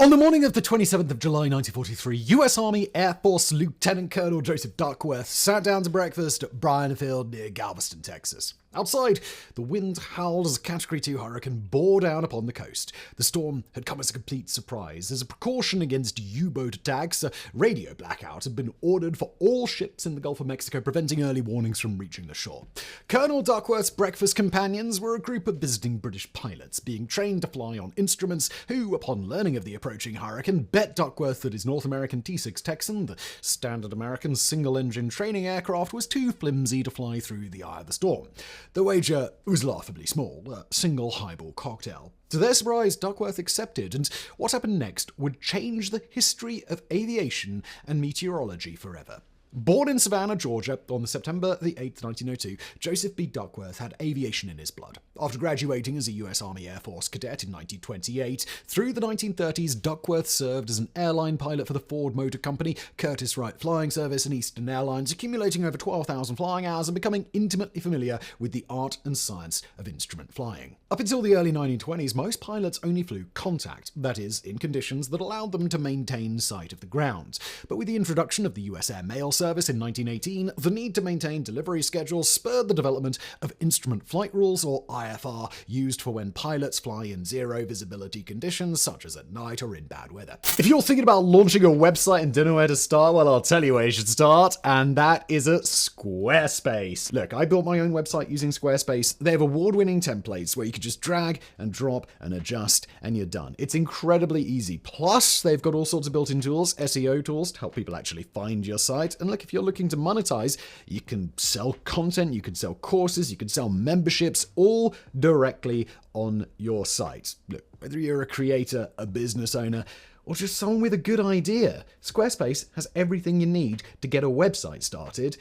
On the morning of the 27th of July 1943, U.S. Army Air Force Lieutenant Colonel Joseph Duckworth sat down to breakfast at Bryan Field near Galveston, Texas. Outside, the wind howled as a Category 2 hurricane bore down upon the coast. The storm had come as a complete surprise. As a precaution against U-boat attacks, a radio blackout had been ordered for all ships in the Gulf of Mexico, preventing early warnings from reaching the shore. Colonel Duckworth's breakfast companions were a group of visiting British pilots, being trained to fly on instruments, who, upon learning of the approaching hurricane, bet Duckworth that his North American T-6 Texan, the standard American single-engine training aircraft, was too flimsy to fly through the eye of the storm. The wager was laughably small, a single highball cocktail. To their surprise, Duckworth accepted, and what happened next would change the history of aviation and meteorology forever. Born in Savannah, Georgia, on September 8, 1902, Joseph B. Duckworth had aviation in his blood. After graduating as a U.S. Army Air Force cadet in 1928, through the 1930s, Duckworth served as an airline pilot for the Ford Motor Company, Curtiss-Wright Flying Service, and Eastern Airlines, accumulating over 12,000 flying hours and becoming intimately familiar with the art and science of instrument flying. Up until the early 1920s, most pilots only flew contact, that is, in conditions that allowed them to maintain sight of the ground. But with the introduction of the U.S. Air Mail Service in 1918, the need to maintain delivery schedules spurred the development of Instrument Flight Rules, or IFR, used for when pilots fly in zero visibility conditions, such as at night or in bad weather. If you're thinking about launching a website and don't know where to start, well, I'll tell you where you should start, and that is at Squarespace. Look, I built my own website using Squarespace. They have award-winning templates where you can just drag and drop and adjust, and you're done. It's incredibly easy. Plus, they've got all sorts of built-in tools, SEO tools, to help people actually find your site. And look, if you're looking to monetize, you can sell content, you can sell courses, you can sell memberships, all directly on your site. Look, whether you're a creator, a business owner, or just someone with a good idea, Squarespace has everything you need to get a website started,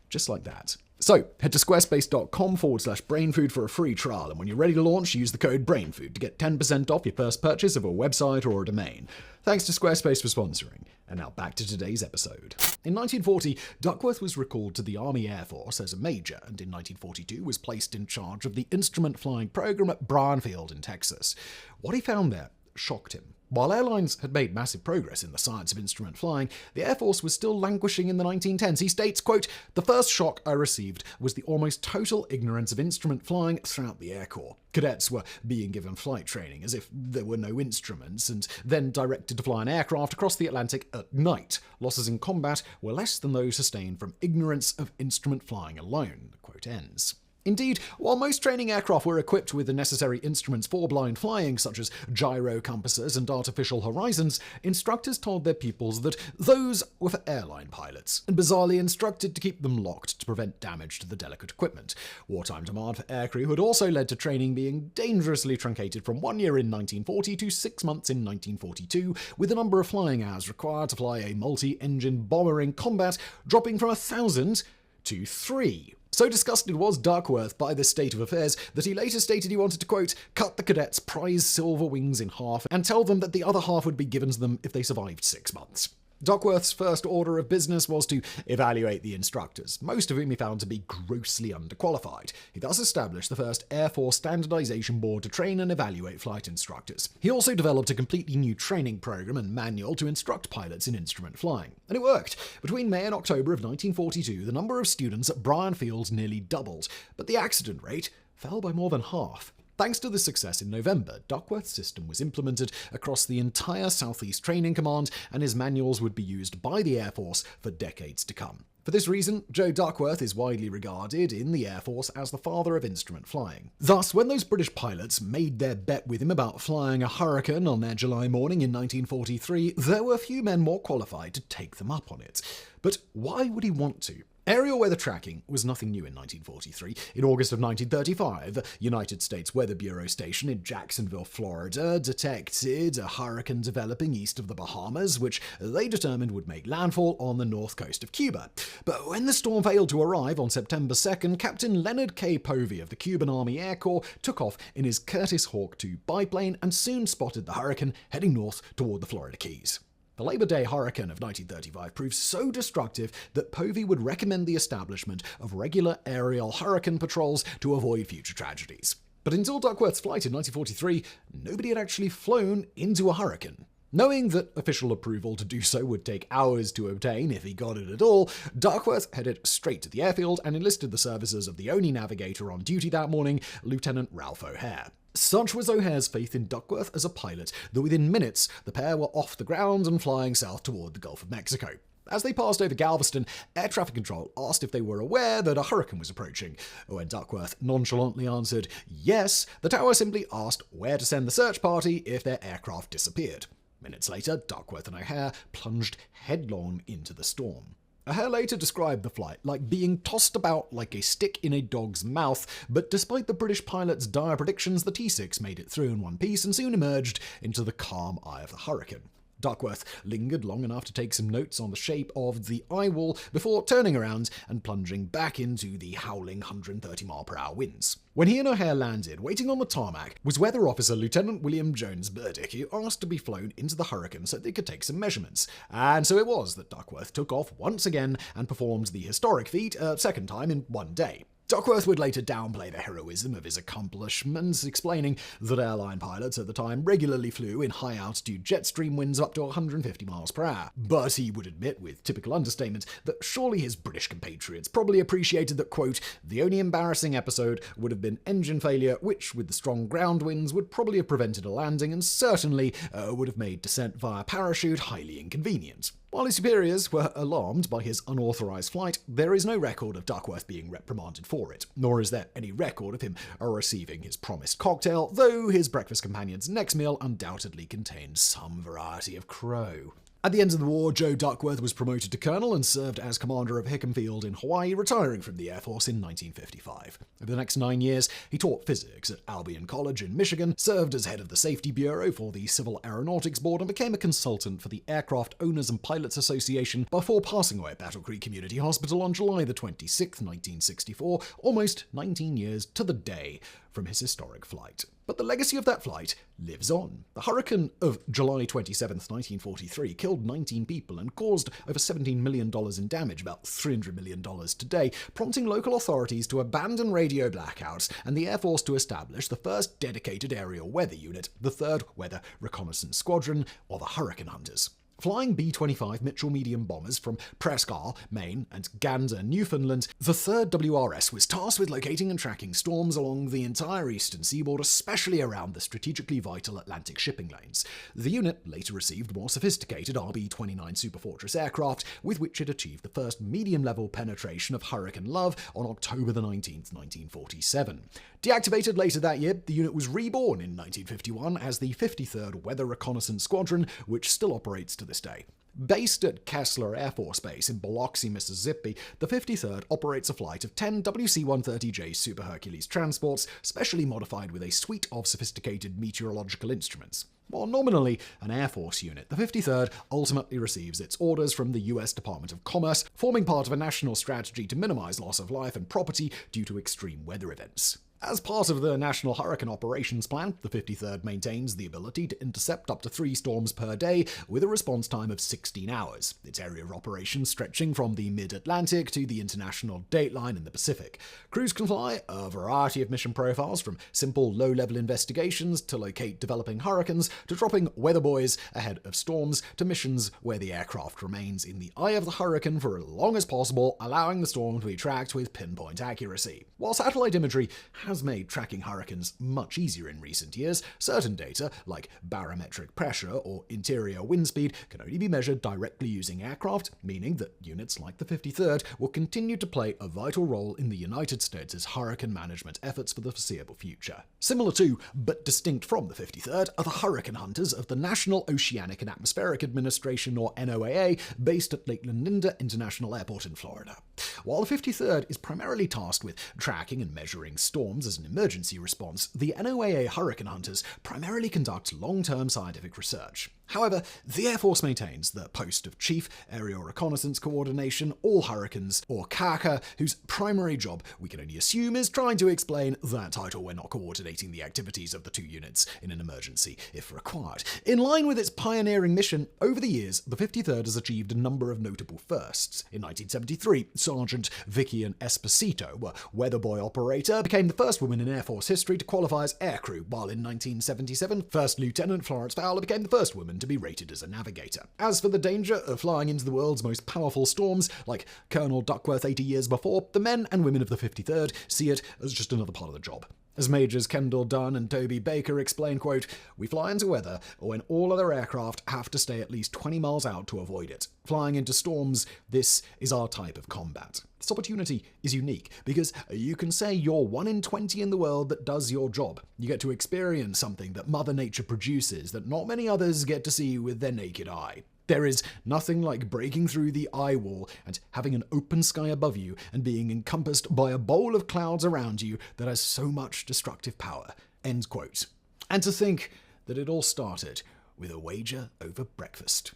just like that. So, head to squarespace.com/brainfood for a free trial, and when you're ready to launch, use the code BRAINFOOD to get 10% off your first purchase of a website or a domain. Thanks to Squarespace for sponsoring. And now back to today's episode. In 1940, Duckworth was recalled to the Army Air Force as a major, and in 1942 was placed in charge of the instrument flying program at Bryan Field in Texas. What he found there shocked him. While airlines had made massive progress in the science of instrument flying, the Air Force was still languishing in the 1910s. He states, quote, "The first shock I received was the almost total ignorance of instrument flying throughout the Air Corps. Cadets were being given flight training as if there were no instruments, and then directed to fly an aircraft across the Atlantic at night. Losses in combat were less than those sustained from ignorance of instrument flying alone." The quote ends. Indeed, while most training aircraft were equipped with the necessary instruments for blind flying, such as gyro compasses and artificial horizons, instructors told their pupils that those were for airline pilots, and bizarrely instructed to keep them locked to prevent damage to the delicate equipment. Wartime demand for aircrew had also led to training being dangerously truncated from 1 year in 1940 to 6 months in 1942, with the number of flying hours required to fly a multi-engine bomber in combat dropping from 1,000 to 3. So disgusted was Duckworth by this state of affairs that he later stated he wanted to, quote, "cut the cadets' prize silver wings in half and tell them that the other half would be given to them if they survived 6 months. Duckworth's first order of business was to evaluate the instructors, most of whom he found to be grossly underqualified. He thus established the first Air Force Standardization Board to train and evaluate flight instructors. He also developed a completely new training program and manual to instruct pilots in instrument flying. And it worked. Between May and October of 1942, the number of students at Bryan Field nearly doubled, but the accident rate fell by more than half. Thanks to this success, in November, Duckworth's system was implemented across the entire Southeast Training Command, and his manuals would be used by the Air Force for decades to come. For this reason, Joe Duckworth is widely regarded in the Air Force as the father of instrument flying. Thus, when those British pilots made their bet with him about flying a Hurricane on their July morning in 1943, there were few men more qualified to take them up on it. But why would he want to? Aerial weather tracking was nothing new in 1943. In August of 1935, the United States Weather Bureau station in Jacksonville, Florida, detected a hurricane developing east of the Bahamas, which they determined would make landfall on the north coast of Cuba. But when the storm failed to arrive on September 2nd, Captain Leonard K. Povey of the Cuban Army Air Corps took off in his Curtiss Hawk II biplane and soon spotted the hurricane heading north toward the Florida Keys. The Labor Day hurricane of 1935 proved so destructive that Povey would recommend the establishment of regular aerial hurricane patrols to avoid future tragedies. But until Duckworth's flight in 1943, nobody had actually flown into a hurricane. Knowing that official approval to do so would take hours to obtain if he got it at all, Duckworth headed straight to the airfield and enlisted the services of the only navigator on duty that morning, Lieutenant Ralph O'Hare. Such was O'Hare's faith in Duckworth as a pilot that within minutes the pair were off the ground and flying south toward the Gulf of Mexico. As they passed over Galveston, air traffic control asked if they were aware that a hurricane was approaching. When Duckworth nonchalantly answered yes, the tower simply asked where to send the search party if their aircraft disappeared. Minutes later, Duckworth and O'Hare plunged headlong into the storm. O'Hare later described the flight like being tossed about like a stick in a dog's mouth, but despite the British pilot's dire predictions, the T-6 made it through in one piece and soon emerged into the calm eye of the hurricane. Duckworth lingered long enough to take some notes on the shape of the eye wall before turning around and plunging back into the howling 130-mile-per-hour winds. When he and O'Hare landed, waiting on the tarmac was Weather Officer Lieutenant William Jones Burdick, who asked to be flown into the hurricane so they could take some measurements. And so it was that Duckworth took off once again and performed the historic feat a second time in one day. Duckworth would later downplay the heroism of his accomplishments, explaining that airline pilots at the time regularly flew in high-altitude jet stream winds up to 150 miles per hour. But he would admit, with typical understatement, that surely his British compatriots probably appreciated that, quote, the only embarrassing episode would have been engine failure, which, with the strong ground winds, would probably have prevented a landing and certainly would have made descent via parachute highly inconvenient. While his superiors were alarmed by his unauthorized flight, there is no record of Duckworth being reprimanded for it, nor is there any record of him receiving his promised cocktail, though his breakfast companion's next meal undoubtedly contained some variety of crow. At the end of the war, Joe Duckworth was promoted to colonel and served as commander of Hickam Field in Hawaii, retiring from the Air Force in 1955. Over the next 9 years, he taught physics at Albion College in Michigan, served as head of the Safety Bureau for the Civil Aeronautics Board, and became a consultant for the Aircraft Owners and Pilots Association before passing away at Battle Creek Community Hospital on July the 26th, 1964, almost 19 years to the day from his historic flight. But the legacy of that flight lives on. The hurricane of July 27, 1943, killed 19 people and caused over $17 million in damage, about $300 million today, prompting local authorities to abandon radio blackouts and the Air Force to establish the first dedicated aerial weather unit, the 3rd Weather Reconnaissance Squadron, or the Hurricane Hunters. Flying B-25 Mitchell medium bombers from Presque, Maine, and Gander, Newfoundland, the 3rd WRS was tasked with locating and tracking storms along the entire eastern seaboard, especially around the strategically vital Atlantic shipping lanes. The unit later received more sophisticated RB-29 Superfortress aircraft, with which it achieved the first medium-level penetration of Hurricane Love on October the 19th, 1947. Deactivated later that year, the unit was reborn in 1951 as the 53rd Weather Reconnaissance Squadron, which still operates to this day. Based at Kessler Air Force Base in Biloxi, Mississippi, the 53rd operates a flight of 10 WC-130J Super Hercules transports, specially modified with a suite of sophisticated meteorological instruments. While nominally an Air Force unit, the 53rd ultimately receives its orders from the U.S. Department of Commerce, forming part of a national strategy to minimize loss of life and property due to extreme weather events. As part of the National Hurricane Operations Plan, the 53rd maintains the ability to intercept up to 3 storms per day with a response time of 16 hours, its area of operations stretching from the mid-Atlantic to the international dateline in the Pacific. Crews can fly a variety of mission profiles, from simple low-level investigations to locate developing hurricanes, to dropping weather buoys ahead of storms, to missions where the aircraft remains in the eye of the hurricane for as long as possible, allowing the storm to be tracked with pinpoint accuracy. While satellite imagery has made tracking hurricanes much easier in recent years, certain data, like barometric pressure or interior wind speed, can only be measured directly using aircraft, meaning that units like the 53rd will continue to play a vital role in the United States' hurricane management efforts for the foreseeable future. Similar to, but distinct from the 53rd, are the Hurricane Hunters of the National Oceanic and Atmospheric Administration, or NOAA, based at Lake Linda International Airport in Florida. While the 53rd is primarily tasked with tracking and measuring storms as an emergency response, the NOAA Hurricane Hunters primarily conduct long-term scientific research. However, the Air Force maintains the post of Chief Aerial Reconnaissance Coordination, All Hurricanes, or CACA, whose primary job, we can only assume, is trying to explain that title when not coordinating the activities of the two units in an emergency, if required. In line with its pioneering mission, over the years, the 53rd has achieved a number of notable firsts. In 1973, Sergeant Vicky Esposito, a weatherbuoy operator, became the first woman in Air Force history to qualify as aircrew, while in 1977, First Lieutenant Florence Fowler became the first woman than to be rated as a navigator. As for the danger of flying into the world's most powerful storms, like Colonel Duckworth 80 years before, the men and women of the 53rd see it as just another part of the job. As Majors Kendall Dunn and Toby Baker explain, quote, "We fly into weather when all other aircraft have to stay at least 20 miles out to avoid it. Flying into storms, this is our type of combat. This opportunity is unique because you can say you're 1 in 20 in the world that does your job. You get to experience something that Mother Nature produces that not many others get to see with their naked eye. There is nothing like breaking through the eye wall and having an open sky above you and being encompassed by a bowl of clouds around you that has so much destructive power." End quote. And to think that it all started with a wager over breakfast.